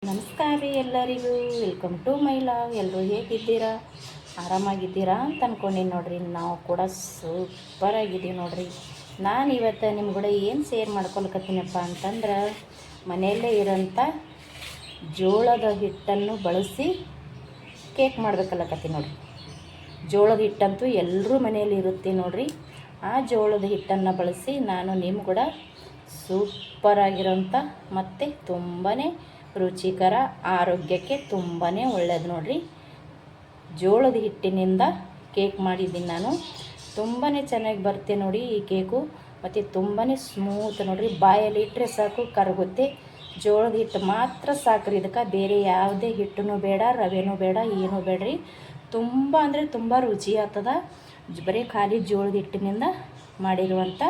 ನಮಸ್ಕಾರ ರೀ ಎಲ್ಲರಿಗೂ. ವೆಲ್ಕಮ್ ಟು ಮೈ ಲಾವ್. ಎಲ್ಲರೂ ಹೇಗಿದ್ದೀರಾ? ಆರಾಮಾಗಿದ್ದೀರಾ ಅಂತ ಅಂದ್ಕೊಂಡೀನಿ ನೋಡಿರಿ. ನಾವು ಕೂಡ ಸೂಪರಾಗಿದ್ದೀವಿ ನೋಡಿರಿ. ನಾನು ಇವತ್ತು ನಿಮ್ಮ ಕೂಡ ಏನು ಶೇರ್ ಮಾಡ್ಕೊಳಕತ್ತೀನಪ್ಪ ಅಂತಂದ್ರೆ, ಮನೆಯಲ್ಲೇ ಇರೋಂಥ ಜೋಳದ ಹಿಟ್ಟನ್ನು ಬಳಸಿ ಕೇಕ್ ಮಾಡ್ಬೇಕಲ್ಲಕತ್ತೀನಿ ನೋಡಿರಿ. ಜೋಳದ ಹಿಟ್ಟಂತೂ ಎಲ್ಲರೂ ಮನೆಯಲ್ಲಿ ಇರುತ್ತೆ ನೋಡಿರಿ. ಆ ಜೋಳದ ಹಿಟ್ಟನ್ನು ಬಳಸಿ ನಾನು ನಿಮ್ಮ ಕೂಡ ಸೂಪರಾಗಿರೋಂಥ ಮತ್ತು ತುಂಬಾ ರುಚಿಕರ, ಆರೋಗ್ಯಕ್ಕೆ ತುಂಬಾ ಒಳ್ಳೆಯದು ನೋಡಿರಿ. ಜೋಳದ ಹಿಟ್ಟಿನಿಂದ ಕೇಕ್ ಮಾಡಿದ್ದೀನಿ ನಾನು. ತುಂಬಾ ಚೆನ್ನಾಗಿ ಬರುತ್ತೆ ನೋಡಿ ಈ ಕೇಕು. ಮತ್ತು ತುಂಬಾ ಸ್ಮೂತ್ ನೋಡಿರಿ. ಬಾಯಲ್ಲಿ ಇಟ್ಟರೆ ಸಾಕು ಕರಗುತ್ತೆ. ಜೋಳದ ಹಿಟ್ಟು ಮಾತ್ರ ಸಾಕ್ರಿ ಇದಕ್ಕೆ. ಬೇರೆ ಯಾವುದೇ ಹಿಟ್ಟೂ ಬೇಡ, ರವೆನೂ ಬೇಡ, ಏನೂ ಬೇಡ್ರಿ. ತುಂಬ ಅಂದರೆ ತುಂಬ ರುಚಿ ಆಗ್ತದ. ಬರೀ ಖಾಲಿ ಜೋಳದ ಹಿಟ್ಟಿನಿಂದ ಮಾಡಿರುವಂಥ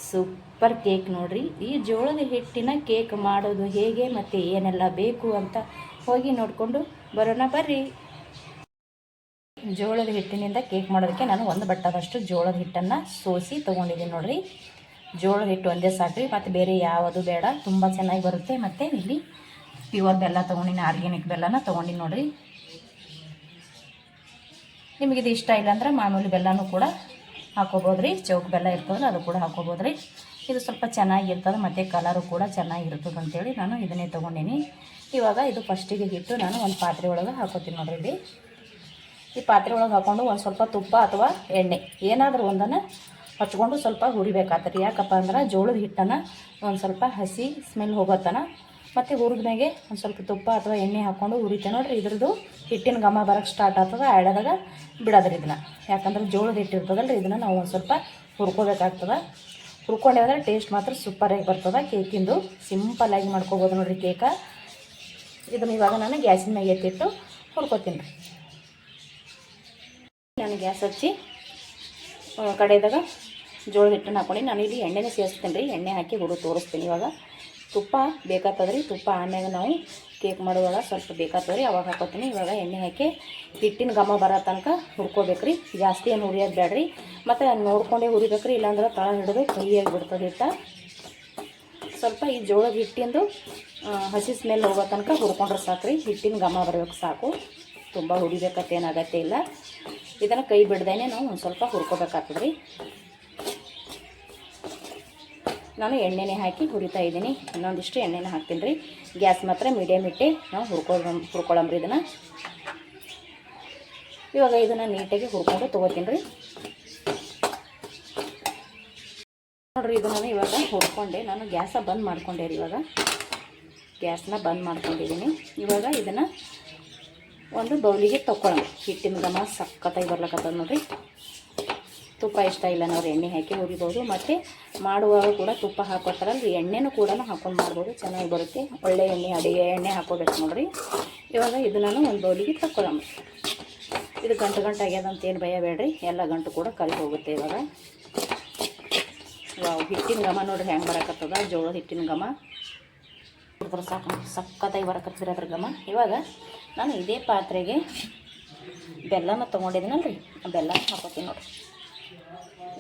ಸೂಪರ್ ಕೇಕ್ ನೋಡಿರಿ. ಈ ಜೋಳದ ಹಿಟ್ಟಿನ ಕೇಕ್ ಮಾಡೋದು ಹೇಗೆ ಮತ್ತು ಏನೆಲ್ಲ ಬೇಕು ಅಂತ ಹೋಗಿ ನೋಡಿಕೊಂಡು ಬರೋಣ ಬರ್ರಿ. ಜೋಳದ ಹಿಟ್ಟಿನಿಂದ ಕೇಕ್ ಮಾಡೋದಕ್ಕೆ ನಾನು ಒಂದು ಬಟ್ಟದಷ್ಟು ಜೋಳದ ಹಿಟ್ಟನ್ನು ಸೋಸಿ ತೊಗೊಂಡಿದ್ದೀನಿ ನೋಡಿರಿ. ಜೋಳದ ಹಿಟ್ಟು ಒಂದೇ ಸಾಕ್ರಿ, ಮತ್ತು ಬೇರೆ ಯಾವುದು ಬೇಡ. ತುಂಬ ಚೆನ್ನಾಗಿ ಬರುತ್ತೆ. ಮತ್ತು ಇಲ್ಲಿ ಪ್ಯೂರ್ ಬೆಲ್ಲ ತೊಗೊಂಡಿನಿ, ಆರ್ಗ್ಯಾನಿಕ್ ಬೆಲ್ಲನ ತೊಗೊಂಡಿನಿ ನೋಡಿರಿ. ನಿಮಗಿದು ಇಷ್ಟ ಇಲ್ಲ ಅಂದ್ರೆ ಮಾಮೂಲಿ ಬೆಲ್ಲನೂ ಕೂಡ ಹಾಕೋಬೋದು ರೀ. ಚೌಕ್ ಬೆಲ್ಲ ಇರ್ತದಲ್ಲ ಅದು ಕೂಡ ಹಾಕೋಬೋದು ರೀ. ಇದು ಸ್ವಲ್ಪ ಚೆನ್ನಾಗಿರ್ತದೆ ಮತ್ತು ಕಲರು ಕೂಡ ಚೆನ್ನಾಗಿರ್ತದೆ ಅಂತೇಳಿ ನಾನು ಇದನ್ನೇ ತೊಗೊಂಡಿನಿ. ಇವಾಗ ಇದು ಫಸ್ಟಿಗೆ ಹಿಟ್ಟು ನಾನು ಒಂದು ಪಾತ್ರೆ ಒಳಗೆ ಹಾಕೋತೀನಿ ನೋಡಿರಿ. ಇಲ್ಲಿ ಈ ಪಾತ್ರೆ ಒಳಗೆ ಹಾಕ್ಕೊಂಡು ಒಂದು ಸ್ವಲ್ಪ ತುಪ್ಪ ಅಥವಾ ಎಣ್ಣೆ ಏನಾದರೂ ಒಂದನ್ನು ಹಚ್ಕೊಂಡು ಸ್ವಲ್ಪ ಹುರಿಬೇಕಾಗ್ತದೆ. ಯಾಕಪ್ಪ ಅಂದ್ರೆ ಜೋಳದ ಹಿಟ್ಟನ್ನು ಒಂದು ಸ್ವಲ್ಪ ಹಸಿ ಸ್ಮೆಲ್ ಹೋಗೋತನ ಮತ್ತು ಹುರಿದ್ಮೇಲೆ ಒಂದು ಸ್ವಲ್ಪ ತುಪ್ಪ ಅಥವಾ ಎಣ್ಣೆ ಹಾಕ್ಕೊಂಡು ಹುರಿತೆ ನೋಡಿರಿ. ಇದ್ರದ್ದು ಹಿಟ್ಟಿನ ಘಮ ಬರೋಕ್ಕೆ ಸ್ಟಾರ್ಟ್ ಆಗ್ತದೆ. ಎಳೆದಾಗ ಬಿಡೋದ್ರಿ ಇದನ್ನು. ಯಾಕಂದ್ರೆ ಜೋಳದ ಹಿಟ್ಟು ಇರ್ತದಲ್ಲ, ಇದನ್ನು ನಾವು ಒಂದು ಸ್ವಲ್ಪ ಹುರ್ಕೋಬೇಕಾಗ್ತದೆ. ಹುರ್ಕೊಂಡೇವಂದ್ರೆ ಟೇಸ್ಟ್ ಮಾತ್ರ ಸೂಪರಾಗಿ ಬರ್ತದೆ ಕೇಕಿಂದು. ಸಿಂಪಲ್ಲಾಗಿ ಮಾಡ್ಕೋಬೋದು ನೋಡಿರಿ ಕೇಕ. ಇದನ್ನು ಇವಾಗ ನಾನು ಗ್ಯಾಸಿನ ಮೇಲೆ ಎತ್ತಿಟ್ಟು ಹುರ್ಕೋತೀನಿ ರೀ. ನಾನು ಗ್ಯಾಸ್ ಹಚ್ಚಿ ಕಡೆದಾಗ ಜೋಳದ ಹಿಟ್ಟನ್ನು ಹಾಕ್ಕೊಂಡು ನಾನು ಇಲ್ಲಿ ಎಣ್ಣೆನೇ ಸೇರಿಸ್ತೀನಿ ರೀ. ಎಣ್ಣೆ ಹಾಕಿ ತೋರಿಸ್ತೀನಿ. ಇವಾಗ ತುಪ್ಪ ಬೇಕಾಗ್ತದೆ ರೀ. ತುಪ್ಪ ಆಮ್ಯಾಗ ನಾವು ಕೇಕ್ ಮಾಡುವಾಗ ಸ್ವಲ್ಪ ಬೇಕಾಗ್ತದೆ ರೀ, ಅವಾಗ ಹಾಕೋತೀನಿ. ಇವಾಗ ಎಣ್ಣೆ ಹಾಕಿ ಹಿಟ್ಟಿನ ಘಮ ಬರೋ ತನಕ ಹುರ್ಕೋಬೇಕು ರೀ. ಜಾಸ್ತಿ ಏನು ಹುರಿಯೋದು ಬೇಡ್ರಿ. ಮತ್ತು ನೋಡ್ಕೊಂಡೇ ಹುರಿಬೇಕು ರೀ, ಇಲ್ಲಾಂದ್ರೆ ತಳ ಹಿಡಿದು ಕೈಯಾಗಿ ಬಿಡ್ತದೆ ಹಿಟ್ಟ. ಸ್ವಲ್ಪ ಈ ಜೋಳದ ಹಿಟ್ಟಿಂದು ಹಸಿ ಸ್ಮೆಲ್ ಹೋಗೋ ತನಕ ಹುರ್ಕೊಂಡ್ರೆ ಸಾಕು ರೀ. ಹಿಟ್ಟಿನ ಘಮ ಬರಬೇಕು ಸಾಕು. ತುಂಬ ಹುರಿಬೇಕಂತ ಏನು ಅಗತ್ಯ ಇಲ್ಲ. ಇದನ್ನು ಕೈ ಬಿಡ್ದೇನೆ ನಾವು ಒಂದು ಸ್ವಲ್ಪ ಹುರ್ಕೋಬೇಕಾಗ್ತದೆ ರೀ. ನಾನು ಎಣ್ಣೆನೇ ಹಾಕಿ ಹುರಿತಾ ಇದ್ದೀನಿ. ಇನ್ನೊಂದಿಷ್ಟು ಎಣ್ಣೆನ ಹಾಕ್ತೀನಿ ರೀ. ಗ್ಯಾಸ್ ಮಾತ್ರ ಮೀಡಿಯಮ್ ಇಟ್ಟು ನಾವು ಹುರ್ಕೊಳ್ಳಂಬ್ರಿ ಇದನ್ನು. ಇವಾಗ ಇದನ್ನು ನೀಟಾಗಿ ಹುರ್ಕೊಂಡು ತೊಗೋತೀನಿ ರೀ. ನೋಡಿರಿ, ಇದು ನಾನು ಇವಾಗ ಹುರ್ಕೊಂಡೆ. ನಾನು ಗ್ಯಾಸ ಬಂದ್ ಮಾಡ್ಕೊಂಡೆ ರೀ. ಇವಾಗ ಗ್ಯಾಸನ್ನ ಬಂದ್ ಮಾಡ್ಕೊಂಡಿದ್ದೀನಿ. ಇವಾಗ ಇದನ್ನು ಒಂದು ಬೌಲಿಗೆ ತೊಗೊಳ್ಳೋಣ. ಹಿಟ್ಟಿನ ಘಮ ಸಕ್ಕತ್ತಾಗಿ ಬರ್ಲಕ್ಕತ್ತದ ನೋಡಿರಿ. ತುಪ್ಪ ಇಷ್ಟ ಇಲ್ಲ ನಾವು ಎಣ್ಣೆ ಹಾಕಿ ಹುರಿಬೋದು. ಮತ್ತು ಮಾಡುವಾಗ ಕೂಡ ತುಪ್ಪ ಹಾಕೋತಾರಲ್ಲ, ಎಣ್ಣೆನೂ ಕೂಡ ಹಾಕೊಂಡು ಮಾಡ್ಬೋದು, ಚೆನ್ನಾಗಿ ಬರುತ್ತೆ. ಒಳ್ಳೆ ಎಣ್ಣೆ, ಅಡುಗೆ ಎಣ್ಣೆ ಹಾಕೋಬೇಕು ನೋಡಿರಿ. ಇವಾಗ ಇದು ನಾನು ಒಂದು ಬೌಲಿಗೆ ತಗೊಳ್ಳೋಣ. ಇದು ಗಂಟು ಆಗ್ಯದಂತ ಏನು ಭಯ ಬೇಡ್ರಿ, ಎಲ್ಲ ಗಂಟು ಕೂಡ ಕಲಿ ಹೋಗುತ್ತೆ. ಇವಾಗ ಹಿಟ್ಟಿನ ಘಮ ನೋಡಿರಿ ಹೆಂಗೆ ಬರಕತ್ತದ. ಜೋಳದ ಹಿಟ್ಟಿನ ಘಮ ನೋಡಿದ್ರೆ ಸಾಕು ಸಕ್ಕತ್ತಾಗಿ ಬರಕತ್ತಿರ ಅದ್ರ ಘಮ. ಇವಾಗ ನಾನು ಇದೇ ಪಾತ್ರೆಗೆ ಬೆಲ್ಲನ ತೊಗೊಂಡಿದ್ದೀನಲ್ಲ ರೀ, ಆ ಬೆಲ್ಲ ಹಾಕೋತೀನಿ ನೋಡಿರಿ.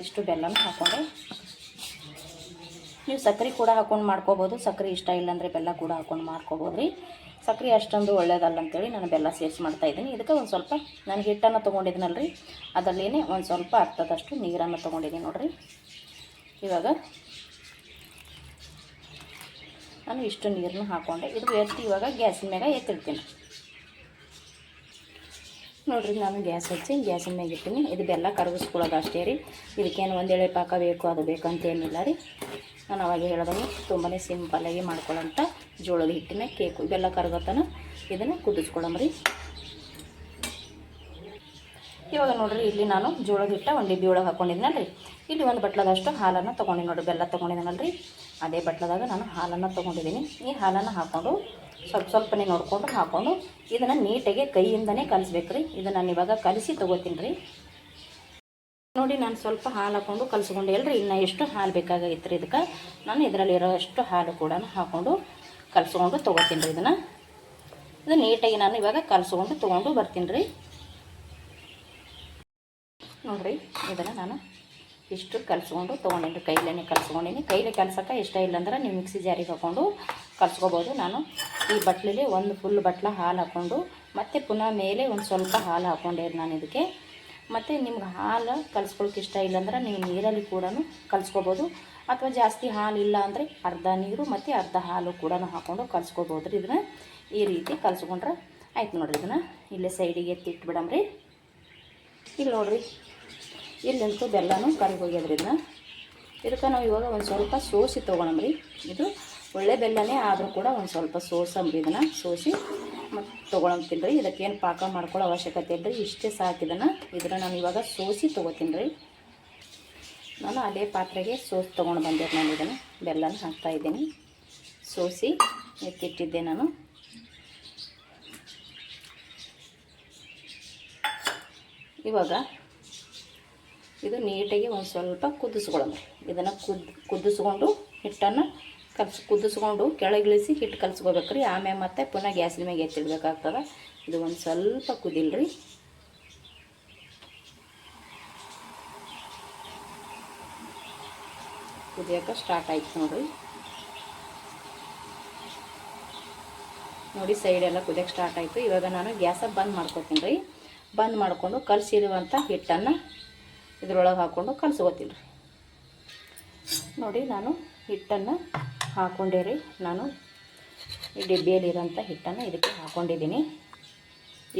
ಇಷ್ಟು ಬೆಲ್ಲನ ಹಾಕ್ಕೊಂಡೆ. ನೀವು ಸಕ್ಕರೆ ಕೂಡ ಹಾಕ್ಕೊಂಡು ಮಾಡ್ಕೋಬೋದು. ಸಕ್ಕರೆ ಇಷ್ಟ ಇಲ್ಲಾಂದರೆ ಬೆಲ್ಲ ಕೂಡ ಹಾಕ್ಕೊಂಡು ಮಾಡ್ಕೋಬೋದು ರೀ. ಸಕ್ಕರೆ ಅಷ್ಟೊಂದು ಒಳ್ಳೇದಲ್ಲ ಅಂತೇಳಿ ನಾನು ಬೆಲ್ಲ ಸೇರಿಸಿ ಮಾಡ್ತಾಯಿದ್ದೀನಿ. ಇದಕ್ಕೆ ಒಂದು ಸ್ವಲ್ಪ ನಾನು ಹಿಟ್ಟನ್ನು ತೊಗೊಂಡಿದ್ದೀನಲ್ಲ ರೀ, ಅದರಲ್ಲೇ ಒಂದು ಸ್ವಲ್ಪ ಅರ್ಧದಷ್ಟು ನೀರನ್ನು ತೊಗೊಂಡಿದ್ದೀನಿ ನೋಡಿರಿ. ಇವಾಗ ನಾನು ಇಷ್ಟು ನೀರನ್ನು ಹಾಕ್ಕೊಂಡೆ. ಇದು ಎತ್ತಿ ಇವಾಗ ಗ್ಯಾಸಿನ ಮ್ಯಾಗ ಎತ್ತಿಡ್ತೀನಿ ನೋಡಿರಿ. ನಾನು ಗ್ಯಾಸ್ ಹಚ್ಚಿ ಗ್ಯಾಸಿನ ಮ್ಯಾಗ ಇಟ್ಟಿನಿ. ಇದು ಬೆಲ್ಲ ಕರಗಿಸ್ಕೊಳ್ಳೋದು ಅಷ್ಟೇ ರೀ. ಇದಕ್ಕೇನು ಒಂದೇಳೆ ಪಾಕ ಬೇಕು ಅದು ಬೇಕಂತೇನಿಲ್ಲ ರೀ. ನಾನು ಅವಾಗ ಹೇಳ್ದಂಗೆ ತುಂಬಾ ಸಿಂಪಲ್ಲಾಗಿ ಮಾಡ್ಕೊಳ್ಳೋಂಥ ಜೋಳದ ಹಿಟ್ಟಿನ ಕೇಕು. ಬೆಲ್ಲ ಕರಗತನ ಇದನ್ನು ಕುದಿಸ್ಕೊಳ್ಳಂಬ್ರಿ. ಇವಾಗ ನೋಡಿರಿ, ಇಲ್ಲಿ ನಾನು ಜೋಳದ ಹಿಟ್ಟ ಒಂದು ಡಬ್ಬಿ ಒಳಗೆ ಹಾಕ್ಕೊಂಡಿದ್ದೀನಲ್ಲ ರೀ. ಇಲ್ಲಿ ಒಂದು ಬಟ್ಲದಷ್ಟು ಹಾಲನ್ನು ತೊಗೊಂಡಿನಿ ನೋಡಿರಿ. ಬೆಲ್ಲ ತೊಗೊಂಡಿದ್ದೀನಲ್ಲ ರೀ, ಅದೇ ಬಟ್ಲದಾಗ ನಾನು ಹಾಲನ್ನು ತೊಗೊಂಡಿದ್ದೀನಿ. ಈ ಹಾಲನ್ನು ಹಾಕ್ಕೊಂಡು ಸ್ವಲ್ಪನೇ ನೋಡಿಕೊಂಡು ಹಾಕ್ಕೊಂಡು ಇದನ್ನು ನೀಟಾಗಿ ಕೈಯಿಂದನೇ ಕಲಿಸ್ಬೇಕು ರೀ. ಇದನ್ನು ನಾನು ಇವಾಗ ಕಲಿಸಿ ತೊಗೋತೀನಿ ರೀ. ನೋಡಿ, ನಾನು ಸ್ವಲ್ಪ ಹಾಲು ಹಾಕ್ಕೊಂಡು ಕಲಿಸ್ಕೊಂಡೆ ಅಲ್ರಿ. ಇನ್ನು ಎಷ್ಟು ಹಾಲು ಬೇಕಾಗಿತ್ತು ರೀ ಇದಕ್ಕೆ. ನಾನು ಇದರಲ್ಲಿರೋ ಅಷ್ಟು ಹಾಲು ಕೂಡ ಹಾಕ್ಕೊಂಡು ಕಲಿಸ್ಕೊಂಡು ತೊಗೋತೀನಿ ರೀ. ಇದು ನೀಟಾಗಿ ನಾನು ಇವಾಗ ಕಲಿಸ್ಕೊಂಡು ತೊಗೊಂಡು ಬರ್ತೀನಿ ರೀ. ನೋಡಿರಿ, ಇದನ್ನು ನಾನು ಇಷ್ಟು ಕಲಿಸ್ಕೊಂಡು ತೊಗೊಂಡಿನಿ. ಕೈಲೇ ಕಲಿಸ್ಕೊಂಡಿನಿ. ಕೈಲೇ ಕಲ್ಸೋಕೆ ಇಷ್ಟ ಇಲ್ಲಾಂದ್ರೆ ನೀವು ಮಿಕ್ಸಿ ಜಾರಿಗೆ ಹಾಕ್ಕೊಂಡು ಕಲಿಸ್ಕೋಬೋದು. ನಾನು ಈ ಬಟ್ಲಲ್ಲಿ ಒಂದು ಫುಲ್ ಬಟ್ಲ ಹಾಲು ಹಾಕ್ಕೊಂಡು ಮತ್ತು ಪುನಃ ಮೇಲೆ ಒಂದು ಸ್ವಲ್ಪ ಹಾಲು ಹಾಕ್ಕೊಂಡೆ ನಾನು ಇದಕ್ಕೆ. ಮತ್ತು ನಿಮ್ಗೆ ಹಾಲು ಕಲಿಸ್ಕೊಳ್ಳೋಕೆ ಇಷ್ಟ ಇಲ್ಲಾಂದ್ರೆ ನೀವು ನೀರಲ್ಲಿ ಕೂಡ ಕಲಿಸ್ಕೋಬೋದು, ಅಥವಾ ಜಾಸ್ತಿ ಹಾಲು ಇಲ್ಲ ಅಂದರೆ ಅರ್ಧ ನೀರು ಮತ್ತು ಅರ್ಧ ಹಾಲು ಕೂಡ ಹಾಕ್ಕೊಂಡು ಕಲಿಸ್ಕೋಬೋದು ರೀ. ಇದನ್ನು ಈ ರೀತಿ ಕಲಿಸ್ಕೊಂಡ್ರೆ ಆಯ್ತು ನೋಡಿರಿ. ಇದನ್ನು ಇಲ್ಲೇ ಸೈಡಿಗೆ ಎತ್ತಿಟ್ಬಿಡಮ್ರಿ. ಇಲ್ಲಿ ನೋಡಿರಿ, ಇಲ್ಲಂತೂ ಬೆಲ್ಲನೂ ಕರಗಿ ಹೋಗ್ಯದ್ರಿ. ಇದಕ್ಕೆ ನಾವು ಇವಾಗ ಒಂದು ಸ್ವಲ್ಪ ಸೋಸಿ ತೊಗೊಳಮ್ರಿ. ಇದು ಒಳ್ಳೆ ಬೆಲ್ಲನೇ ಆದರೂ ಕೂಡ ಒಂದು ಸ್ವಲ್ಪ ಸೋಸಂಬ್ರಿ. ಇದನ್ನು ಸೋಸಿ ಮತ್ತು ತೊಗೊಳಂತೀನಿ ರೀ. ಇದಕ್ಕೇನು ಪಾಕ ಮಾಡ್ಕೊಳ್ಳೋ ಅವಶ್ಯಕತೆ ಇಲ್ಲರಿ, ಇಷ್ಟೇ ಸಾಕಿದನ್ನು. ಇದನ್ನು ನಾನು ಇವಾಗ ಸೋಸಿ ತೊಗೋತೀನಿ ರೀ. ನಾನು ಅದೇ ಪಾತ್ರೆಗೆ ಸೋಸಿ ತೊಗೊಂಡು ಬಂದೆ. ನಾನು ಇದನ್ನು ಬೆಲ್ಲನ ಹಾಕ್ತಾಯಿದ್ದೀನಿ. ಸೋಸಿ ಎತ್ತಿಟ್ಟಿದ್ದೆ ನಾನು. ಇವಾಗ ಇದು ನೀಟಾಗಿ ಒಂದು ಸ್ವಲ್ಪ ಕುದಿಸ್ಕೊಳ್ಳೋಣ. ಇದನ್ನು ಕುದಿಸ್ಕೊಂಡು ಹಿಟ್ಟನ್ನು ಕುದಿಸ್ಕೊಂಡು ಕೆಳಗಿಳಿಸಿ ಹಿಟ್ಟು ಕಲಿಸ್ಕೋಬೇಕ್ರಿ. ಆಮೇಲೆ ಮತ್ತೆ ಪುನಃ ಗ್ಯಾಸಿನ ಮ್ಯಾಗೆ ಎತ್ತಿಡ್ಬೇಕಾಗ್ತದೆ. ಇದು ಒಂದು ಸ್ವಲ್ಪ ಕುದಿಲ್ರಿ. ಕುದಿಯೋಕೆ ಸ್ಟಾರ್ಟ್ ಆಯ್ತು ನೋಡಿರಿ. ನೋಡಿ ಸೈಡೆಲ್ಲ ಕುದಿಯೋಕೆ ಸ್ಟಾರ್ಟ್ ಆಯಿತು. ಇವಾಗ ನಾನು ಗ್ಯಾಸ ಬಂದ್ ಮಾಡ್ಕೊತೀನಿ ರೀ. ಬಂದ್ ಮಾಡಿಕೊಂಡು ಕಲಸಿರುವಂಥ ಹಿಟ್ಟನ್ನು ಇದ್ರೊಳಗೆ ಹಾಕ್ಕೊಂಡು ಕಲಸ್ಕೋತೀನಿ ರೀ. ನೋಡಿ ನಾನು ಹಿಟ್ಟನ್ನು ಹಾಕ್ಕೊಂಡೆ ರೀ. ನಾನು ಈ ಡಬ್ಬಿಯಲ್ಲಿರೋಂಥ ಹಿಟ್ಟನ್ನು ಇದಕ್ಕೆ ಹಾಕ್ಕೊಂಡಿದ್ದೀನಿ.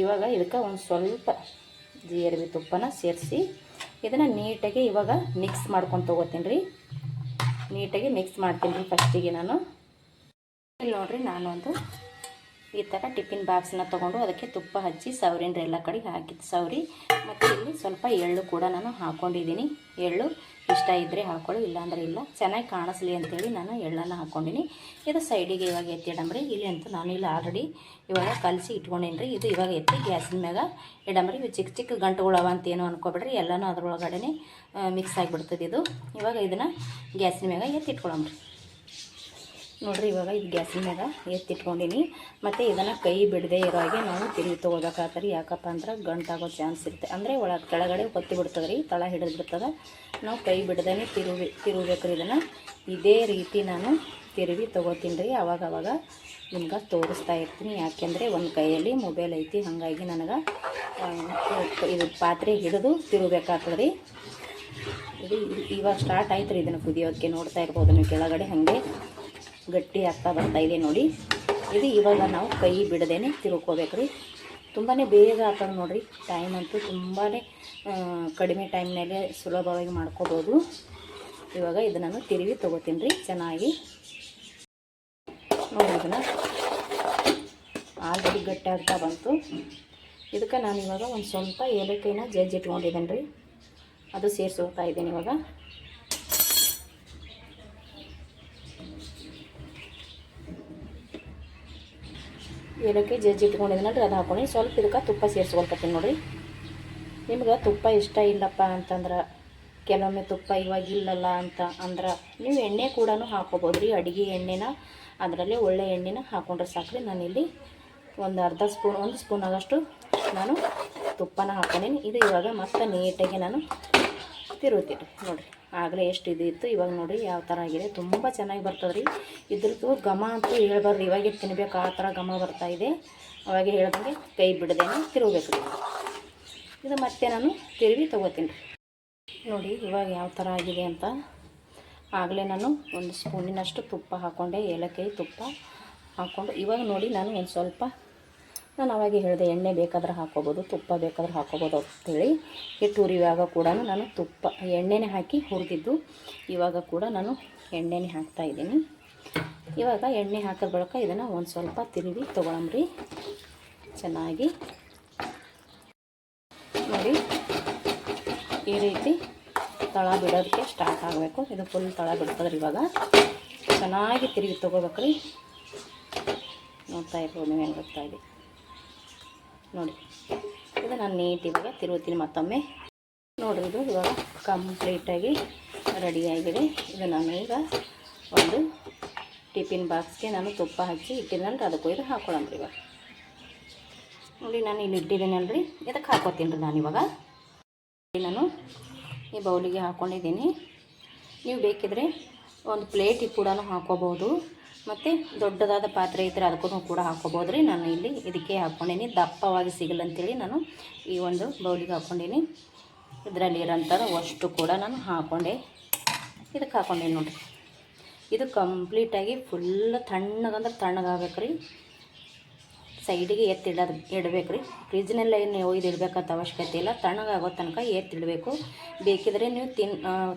ಇವಾಗ ಇದಕ್ಕೆ ಒಂದು ಸ್ವಲ್ಪ ಜೀರಿಗೆ ತುಪ್ಪನ ಸೇರಿಸಿ ಇದನ್ನು ನೀಟಾಗಿ ಇವಾಗ ಮಿಕ್ಸ್ ಮಾಡ್ಕೊಂಡು ತೊಗೋತೀನಿ ರೀ. ನೀಟಾಗಿ ಮಿಕ್ಸ್ ಮಾಡ್ತೀನಿ ರೀ ಫಸ್ಟಿಗೆ ನಾನು. ಇಲ್ಲಿ ನೋಡಿರಿ, ನಾನೊಂದು ಈ ಥರ ಟಿಫಿನ್ ಬಾಕ್ಸನ್ನ ತೊಗೊಂಡು ಅದಕ್ಕೆ ತುಪ್ಪ ಹಚ್ಚಿ ಸವರಿನ ಎಲ್ಲ ಕಡೆಗೆ ಹಾಕಿದ್ದು ಸವರಿ, ಮತ್ತು ಇಲ್ಲಿ ಸ್ವಲ್ಪ ಎಳ್ಳು ಕೂಡ ನಾನು ಹಾಕ್ಕೊಂಡಿದ್ದೀನಿ. ಎಳ್ಳು ಇಷ್ಟ ಇದ್ದರೆ ಹಾಕ್ಕೊಳ್ಳಿ, ಇಲ್ಲಾಂದರೆ ಇಲ್ಲ. ಚೆನ್ನಾಗಿ ಕಾಣಿಸ್ಲಿ ಅಂತೇಳಿ ನಾನು ಎಳ್ಳನ್ನು ಹಾಕ್ಕೊಂಡಿನಿ. ಇದು ಸೈಡಿಗೆ ಇವಾಗ ಎತ್ತಿಡಮ್ರಿ. ಇಲ್ಲಿ ಅಂತೂ ನಾನು ಇಲ್ಲಿ ಆಲ್ರೆಡಿ ಇವಾಗ ಕಲಸಿ ಇಟ್ಕೊಂಡೇನಿ ರೀ. ಇದು ಇವಾಗ ಎತ್ತಿ ಗ್ಯಾಸಿನ ಮ್ಯಾಗ ಇಡಮ್ರಿ. ಇವು ಚಿಕ್ಕ ಚಿಕ್ಕ ಗಂಟುಗಳವ ಅಂತೇನು ಅನ್ಕೊಬೇಡ್ರಿ, ಎಲ್ಲನೂ ಅದ್ರೊಳಗಡೆ ಮಿಕ್ಸ್ ಆಗಿಬಿಡ್ತದೆ ಇದು. ಇವಾಗ ಇದನ್ನು ಗ್ಯಾಸಿನ ಮ್ಯಾಗ ಎತ್ತಿಟ್ಕೊಳಮ್ರಿ. ನೋಡಿರಿ, ಇವಾಗ ಇದು ಗ್ಯಾಸಿನ ಮ್ಯಾಗ ಎತ್ತಿಟ್ಕೊಂಡಿನಿ. ಮತ್ತು ಇದನ್ನು ಕೈ ಬಿಡದೆ ಇರೋ ಹಾಗೆ ನಾವು ತಿರುವಿ ತೊಗೋಬೇಕಾಗ್ತದೆ. ಯಾಕಪ್ಪ ಅಂದ್ರೆ ಗಂಟಾಗೋ ಚಾನ್ಸ್ ಇರುತ್ತೆ. ಅಂದರೆ ಒಳಗೆ ಕೆಳಗಡೆ ಹೊತ್ತಿ ಬಿಡ್ತದೆ ರೀ, ತಳ ಹಿಡಿದು ಬಿಡ್ತದೆ. ನಾವು ಕೈ ಬಿಡ್ದೇ ತಿರುಗಬೇಕ್ರಿ. ಇದನ್ನು ಇದೇ ರೀತಿ ನಾನು ತಿರುವಿ ತೊಗೋತೀನಿ ರೀ. ಅವಾಗವಾಗ ನಿಮ್ಗೆ ತೋರಿಸ್ತಾ ಇರ್ತೀನಿ. ಯಾಕೆಂದರೆ ಒಂದು ಕೈಯಲ್ಲಿ ಮೊಬೈಲ್ ಐತಿ, ಹಾಗಾಗಿ ನನಗೆ ಇದು ಪಾತ್ರೆ ಹಿಡಿದು ತಿರುಗಬೇಕಾಗ್ತದೆ ರೀ. ಇದು ಇವಾಗ ಸ್ಟಾರ್ಟ್ ಆಯ್ತು ರೀ. ಇದನ್ನು ಕುದಿಯೋಕ್ಕೆ ನೋಡ್ತಾ ಇರ್ಬೋದು ನೀವು, ಕೆಳಗಡೆ ಹಾಗೆ ಗಟ್ಟಿ ಆಗ್ತಾ ಬರ್ತಾಯಿದೆ ನೋಡಿ. ಇದು ಇವಾಗ ನಾವು ಕೈ ಬಿಡದೇನೆ ತಿರುಗ್ಕೋಬೇಕು ರೀ. ತುಂಬಾ ಬೇಗ ಆಗ್ತದೆ ನೋಡಿರಿ. ಟೈಮ್ ಅಂತೂ ತುಂಬಾ ಕಡಿಮೆ ಟೈಮ್ನಲ್ಲೇ ಸುಲಭವಾಗಿ ಮಾಡ್ಕೋಬೋದು. ಇವಾಗ ಇದನ್ನು ತಿರುವಿ ತೊಗೋತೀನಿ ರೀ ಚೆನ್ನಾಗಿ. ನೋಡಿ, ಇದನ್ನು ಆಲ್ರೆಡಿ ಗಟ್ಟಿ ಆಗ್ತಾ ಬಂತು. ಇದಕ್ಕೆ ನಾನು ಇವಾಗ ಒಂದು ಸ್ವಲ್ಪ ಏಲಕ್ಕಿನ ಜಜ್ಜಿಟ್ಕೊಂಡಿದ್ದೇನೆ ರೀ, ಅದು ಸೇರಿಸ್ಕೋತಾ ಇದ್ದೀನಿ ಇವಾಗ. ಏಲಕ್ಕಿ ಜಜ್ಜಿಟ್ಕೊಂಡಿದ್ದೀನಲ್ರಿ, ಅದು ಹಾಕ್ಕೊಂಡು ಸ್ವಲ್ಪ ಇದಕ್ಕೆ ತುಪ್ಪ ಸೇರಿಸ್ಕೊಳ್ತೀನಿ ನೋಡಿರಿ. ನಿಮ್ಗೆ ತುಪ್ಪ ಇಷ್ಟ ಇಲ್ಲಪ್ಪ ಅಂತಂದ್ರೆ, ಕೆಲವೊಮ್ಮೆ ತುಪ್ಪ ಇವಾಗ ಇಲ್ಲಲ್ಲ ಅಂತ ಅಂದ್ರೆ ನೀವು ಎಣ್ಣೆ ಕೂಡ ಹಾಕ್ಕೋಬೋದು ರೀ. ಅಡುಗೆ ಎಣ್ಣೆನ ಅದರಲ್ಲೇ ಒಳ್ಳೆ ಎಣ್ಣೆನ ಹಾಕ್ಕೊಂಡ್ರೆ ಸಾಕ್ರಿ. ನಾನಿಲ್ಲಿ ಒಂದು ಸ್ಪೂನ್ ಆಗೋಷ್ಟು ನಾನು ತುಪ್ಪನ ಹಾಕ್ಕೊಂಡೀನಿ. ಇದು ಇವಾಗ ಮತ್ತೆ ನೀಟಾಗಿ ನಾನು ತಿರುಗ್ತೀನಿ ನೋಡಿರಿ. ಆಗಲೇ ಎಷ್ಟು ಇದು ಇತ್ತು, ಇವಾಗ ನೋಡಿ ಯಾವ ಥರ ಆಗಿದೆ. ತುಂಬ ಚೆನ್ನಾಗಿ ಬರ್ತದೆ ರೀ. ಇದ್ರದ್ದು ಘಮ ಅಂತೂ ಹೇಳ್ಬಾರ್ದು. ಇವಾಗೆ ತಿನ್ನಬೇಕು ಆ ಥರ ಘಮ ಬರ್ತಾಯಿದೆ. ಅವಾಗೆ ಹೇಳ್ದಂಗೆ ಕೈ ಬಿಡದೇನೆ ತಿರುಗಬೇಕು ರೀ. ಇದು ಮತ್ತೆ ನಾನು ತಿರುವಿ ತೊಗೋತೀನಿ ರೀ. ನೋಡಿ ಇವಾಗ ಯಾವ ಥರ ಆಗಿದೆ ಅಂತ. ಆಗಲೇ ನಾನು ಒಂದು ಸ್ಪೂನಿನಷ್ಟು ತುಪ್ಪ ಹಾಕ್ಕೊಂಡೆ, ಏಲಕ್ಕಿ ತುಪ್ಪ ಹಾಕ್ಕೊಂಡು. ಇವಾಗ ನೋಡಿ ನಾನು ಒಂದು ಸ್ವಲ್ಪ, ನಾನು ಅವಾಗೆ ಹೇಳಿದೆ ಎಣ್ಣೆ ಬೇಕಾದ್ರೆ ಹಾಕ್ಕೋಬೋದು, ತುಪ್ಪ ಬೇಕಾದ್ರೆ ಹಾಕ್ಕೋಬೋದು ಅಂತೇಳಿ. ಹಿಟ್ಟು ಹುರಿಯುವಾಗ ಕೂಡ ನಾನು ಎಣ್ಣೆನೇ ಹಾಕಿ ಹುರಿದಿದ್ದು. ಇವಾಗ ಕೂಡ ನಾನು ಎಣ್ಣೆನೇ ಹಾಕ್ತಾಯಿದ್ದೀನಿ. ಇವಾಗ ಎಣ್ಣೆ ಹಾಕಿದ ಬಳಿಕ ಇದನ್ನು ಒಂದು ಸ್ವಲ್ಪ ತಿರುವಿ ತೊಗೊಳಮ್ರಿ ಚೆನ್ನಾಗಿ. ನೋಡಿ ಈ ರೀತಿ ತಳ ಬಿಡೋದಕ್ಕೆ ಸ್ಟಾರ್ಟ್ ಆಗಬೇಕು. ಇದು ಫುಲ್ ತಳ ಬಿಡ್ತದ್ರಿ. ಇವಾಗ ಚೆನ್ನಾಗಿ ತಿರುಗಿ ತೊಗೋಬೇಕ್ರಿ. ನೋಡ್ತಾ ಇರ್ಬೋದು ನೀವು ಹೆಂಗೆ ಗೊತ್ತಾಗಿದೆ ನೋಡಿ. ಇದು ನಾನು ನೀಟ್ ಇವಾಗ ತಿರುಗುತ್ತೀನಿ ಮತ್ತೊಮ್ಮೆ. ನೋಡಿರಿ, ಇದು ಇವಾಗ ಕಂಪ್ಲೀಟಾಗಿ ರೆಡಿಯಾಗಿದೆ. ಇದು ನಾನು ಈಗ ಒಂದು ಟಿಫಿನ್ ಬಾಕ್ಸ್ಗೆ ನಾನು ತುಪ್ಪ ಹಚ್ಚಿ ಇಟ್ಟಿದ್ದೀನಲ್ರಿ, ಅದಕ್ಕೂ ಇದು ಹಾಕ್ಕೊಳ್ಳಂಬ್ರಿ. ಇವಾಗ ನೋಡಿ ನಾನು ಇಲ್ಲಿ ಇಟ್ಟಿದ್ದೀನಲ್ರಿ, ಇದಕ್ಕೆ ಹಾಕ್ಕೋತೀನಿ ರೀ ನಾನು. ಇವಾಗ ನಾನು ಈ ಬೌಲಿಗೆ ಹಾಕ್ಕೊಂಡಿದ್ದೀನಿ. ನೀವು ಬೇಕಿದ್ರೆ ಒಂದು ಪ್ಲೇಟಿಗೆ ಕೂಡ ಹಾಕ್ಕೋಬೋದು. ಮತ್ತು ದೊಡ್ಡದಾದ ಪಾತ್ರೆ ಇದ್ದರೆ ಅದಕ್ಕೂ ಕೂಡ ಹಾಕ್ಕೋಬೋದು ರೀ. ನಾನು ಇಲ್ಲಿ ಇದಕ್ಕೆ ಹಾಕ್ಕೊಂಡೀನಿ, ದಪ್ಪವಾಗಿ ಸಿಗಲ್ಲ ಅಂತೇಳಿ ನಾನು ಈ ಒಂದು ಬೌಲಿಗೆ ಹಾಕ್ಕೊಂಡೀನಿ. ಇದರಲ್ಲಿ ಇರೋಂಥದ್ದು ಅಷ್ಟು ಕೂಡ ನಾನು ಹಾಕ್ಕೊಂಡೆ, ಇದಕ್ಕೆ ಹಾಕ್ಕೊಂಡೀನಿ ನೋಡಿರಿ. ಇದು ಕಂಪ್ಲೀಟಾಗಿ ಫುಲ್ ತಣ್ಣಗಂದ್ರೆ ತಣ್ಣಗಾಗಬೇಕು ರೀ. ಸೈಡಿಗೆ ಇಡಬೇಕು ರೀ. ಫ್ರಿಜ್ನೆಲ್ಲ ಏನು ಒಯ್ದು ಇಡಬೇಕಂತ ಅವಶ್ಯಕತೆ ಇಲ್ಲ. ತಣ್ಣಗಾಗೋ ತನಕ ಎತ್ತಿಡಬೇಕು. ಬೇಕಿದ್ರೆ ನೀವು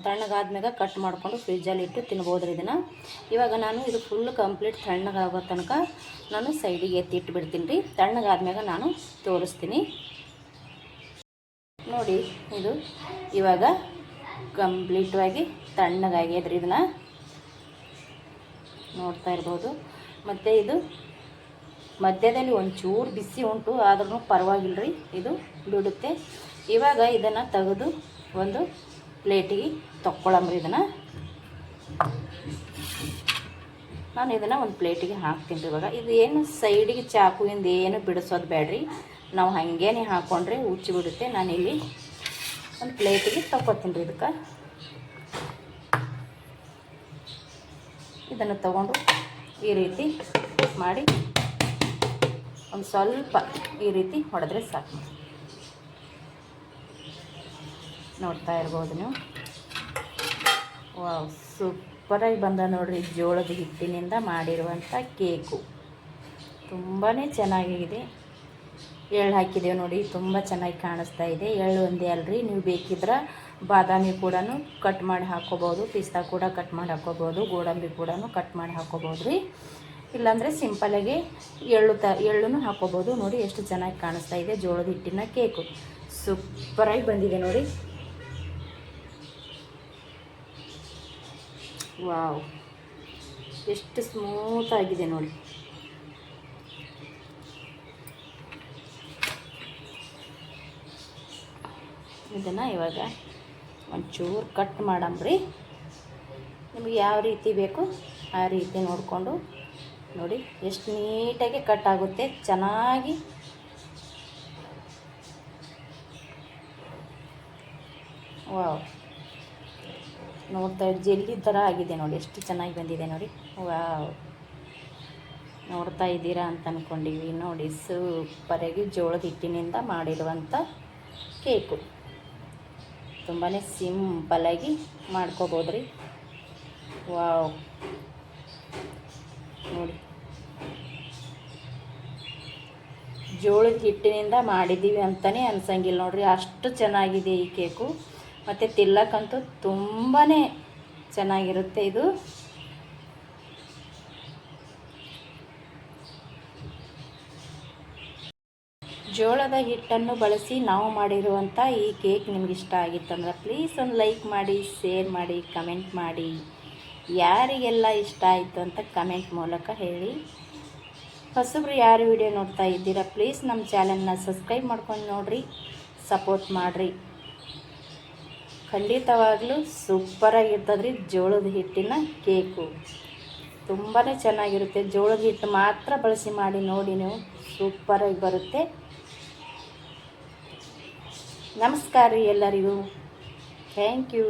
ತಣ್ಣಗಾದ್ಮೇಲೆ ಕಟ್ ಮಾಡಿಕೊಂಡು ಫ್ರಿಜ್ಜಲ್ಲಿ ಇಟ್ಟು ತಿನ್ಬೋದು ರೀ ಇದನ್ನು. ಇವಾಗ ನಾನು ಇದು ಫುಲ್ ಕಂಪ್ಲೀಟ್ ತಣ್ಣಗಾಗೋ ತನಕ ನಾನು ಸೈಡಿಗೆ ಇಟ್ಬಿಡ್ತೀನಿ ರೀ. ತಣ್ಣಗಾದ್ಮೇಲೆ ನಾನು ತೋರಿಸ್ತೀನಿ ನೋಡಿ. ಇದು ಇವಾಗ ಕಂಪ್ಲೀಟಾಗಿ ತಣ್ಣಗಾಗ್ಯದ್ರಿ. ಇದನ್ನು ನೋಡ್ತಾ ಇರ್ಬೋದು. ಮತ್ತು ಇದು ಮಧ್ಯದಲ್ಲಿ ಒಂಚೂರು ಬಿಸಿ ಉಂಟು, ಆದ್ರೂ ಪರವಾಗಿಲ್ಲ ರೀ, ಇದು ಬಿಡುತ್ತೆ. ಇವಾಗ ಇದನ್ನು ತೆಗೆದು ಒಂದು ಪ್ಲೇಟಿಗೆ ತಕ್ಕೊಳ್ಳಂಬ್ರಿ. ನಾನು ಇದನ್ನು ಒಂದು ಪ್ಲೇಟಿಗೆ ಹಾಕ್ತೀನಿ ರೀ. ಇವಾಗ ಇದು ಏನು ಸೈಡಿಗೆ ಚಾಕುವಿಂದ ಏನು ಬಿಡಿಸೋದು ಬೇಡ್ರಿ, ನಾವು ಹಾಗೇನೆ ಹಾಕ್ಕೊಂಡ್ರೆ ಉಚ್ಚಿ ಬಿಡುತ್ತೆ. ನಾನಿಲ್ಲಿ ಒಂದು ಪ್ಲೇಟಿಗೆ ತಕ್ಕೊತೀನಿ ರೀ. ಇದನ್ನು ತಗೊಂಡು ಈ ರೀತಿ ಮಾಡಿ ಒಂದು ಸ್ವಲ್ಪ ಈ ರೀತಿ ಹೊಡೆದ್ರೆ ಸಾಕು. ನೋಡ್ತಾ ಇರ್ಬೋದು ನೀವು. ವಾವ್, ಸೂಪರಾಗಿ ಬಂದ ನೋಡಿರಿ. ಜೋಳದ ಹಿಟ್ಟಿನಿಂದ ಮಾಡಿರುವಂಥ ಕೇಕು ತುಂಬಾ ಚೆನ್ನಾಗಿದೆ. ಎಳ್ಳು ಹಾಕಿದ್ದೇವೆ ನೋಡಿ, ತುಂಬ ಚೆನ್ನಾಗಿ ಕಾಣಿಸ್ತಾ ಇದೆ. ಎಳ್ಳು ಒಂದೇ ಅಲ್ರಿ, ನೀವು ಬೇಕಿದ್ರೆ ಬಾದಾಮಿ ಕೂಡ ಕಟ್ ಮಾಡಿ ಹಾಕ್ಕೋಬೋದು, ಪಿಸ್ತಾ ಕೂಡ ಕಟ್ ಮಾಡಿ ಹಾಕ್ಕೋಬೋದು, ಗೋಡಂಬಿ ಕೂಡ ಕಟ್ ಮಾಡಿ ಹಾಕ್ಕೋಬೋದು ರೀ. ಇಲ್ಲಾಂದರೆ ಸಿಂಪಲಾಗಿ ಎಳ್ಳು ಹಾಕ್ಕೋಬೋದು. ನೋಡಿ ಎಷ್ಟು ಚೆನ್ನಾಗಿ ಕಾಣಿಸ್ತಾ ಇದೆ ಜೋಳದ ಹಿಟ್ಟಿನ ಕೇಕು. ಸೂಪರಾಗಿ ಬಂದಿದೆ ನೋಡಿ. ವಾವ್, ಎಷ್ಟು ಸ್ಮೂತಾಗಿದೆ ನೋಡಿ. ಇದನ್ನು ಇವಾಗ ಒಂಚೂರು ಕಟ್ ಮಾಡಂಬ್ರಿ. ನಿಮಗೆ ಯಾವ ರೀತಿ ಬೇಕು ಆ ರೀತಿ ನೋಡಿಕೊಂಡು ನೋಡಿ ಎಷ್ಟು ನೀಟಾಗಿ ಕಟ್ ಆಗುತ್ತೆ, ಚೆನ್ನಾಗಿ. ವಾವ್, ನೋಡ್ತಾ ಜೆಲ್ಲಿ ಥರ ಆಗಿದೆ ನೋಡಿ, ಎಷ್ಟು ಚೆನ್ನಾಗಿ ಬಂದಿದೆ ನೋಡಿ. ವಾವ್, ನೋಡ್ತಾ ಇದ್ದೀರಾ ಅಂತ ಅಂದ್ಕೊಂಡಿವಿ ನೋಡಿ. ಸೂಪರಾಗಿ ಜೋಳದ ಹಿಟ್ಟಿನಿಂದ ಮಾಡಿರುವಂಥ ಕೇಕು ತುಂಬಾ ಸಿಂಪಲಾಗಿ ಮಾಡ್ಕೋಬೋದು ರೀ. ವಾವ್, ನೋಡಿ ಜೋಳದ ಹಿಟ್ಟಿನಿಂದ ಮಾಡಿದ್ದೀವಿ ಅಂತಲೇ ಅನ್ಸಂಗಿಲ್ಲ ನೋಡ್ರಿ, ಅಷ್ಟು ಚೆನ್ನಾಗಿದೆ ಈ ಕೇಕು. ಮತ್ತು ತಿನ್ನಕ್ಕಂತೂ ತುಂಬಾ ಚೆನ್ನಾಗಿರುತ್ತೆ ಇದು. ಜೋಳದ ಹಿಟ್ಟನ್ನು ಬಳಸಿ ನಾವು ಮಾಡಿರುವಂಥ ಈ ಕೇಕ್ ನಿಮ್ಗೆ ಇಷ್ಟ ಆಗಿತ್ತಂದ್ರೆ ಪ್ಲೀಸ್ ಒಂದು ಲೈಕ್ ಮಾಡಿ, ಶೇರ್ ಮಾಡಿ, ಕಮೆಂಟ್ ಮಾಡಿ. ಯಾರಿಗೆಲ್ಲ ಇಷ್ಟ ಆಯಿತು ಅಂತ ಕಮೆಂಟ್ ಮೂಲಕ ಹೇಳಿ. ಹೊಸಬ್ರು ಯಾರು ವಿಡಿಯೋ ನೋಡ್ತಾ ಇದ್ದೀರಾ ಪ್ಲೀಸ್ ನಮ್ಮ ಚಾನಲ್ನ ಸಬ್ಸ್ಕ್ರೈಬ್ ಮಾಡ್ಕೊಂಡು ನೋಡಿರಿ, ಸಪೋರ್ಟ್ ಮಾಡಿರಿ. ಖಂಡಿತವಾಗ್ಲೂ ಸೂಪರಾಗಿರ್ತದ್ರಿ ಜೋಳದ ಹಿಟ್ಟಿನ ಕೇಕು. ತುಂಬಾ ಚೆನ್ನಾಗಿರುತ್ತೆ. ಜೋಳದ ಹಿಟ್ಟು ಮಾತ್ರ ಬಳಸಿ ಮಾಡಿ ನೋಡಿ ನೀವು, ಸೂಪರಾಗಿ ಬರುತ್ತೆ. ನಮಸ್ಕಾರ ರೀ ಎಲ್ಲರಿಗೂ. Thank you.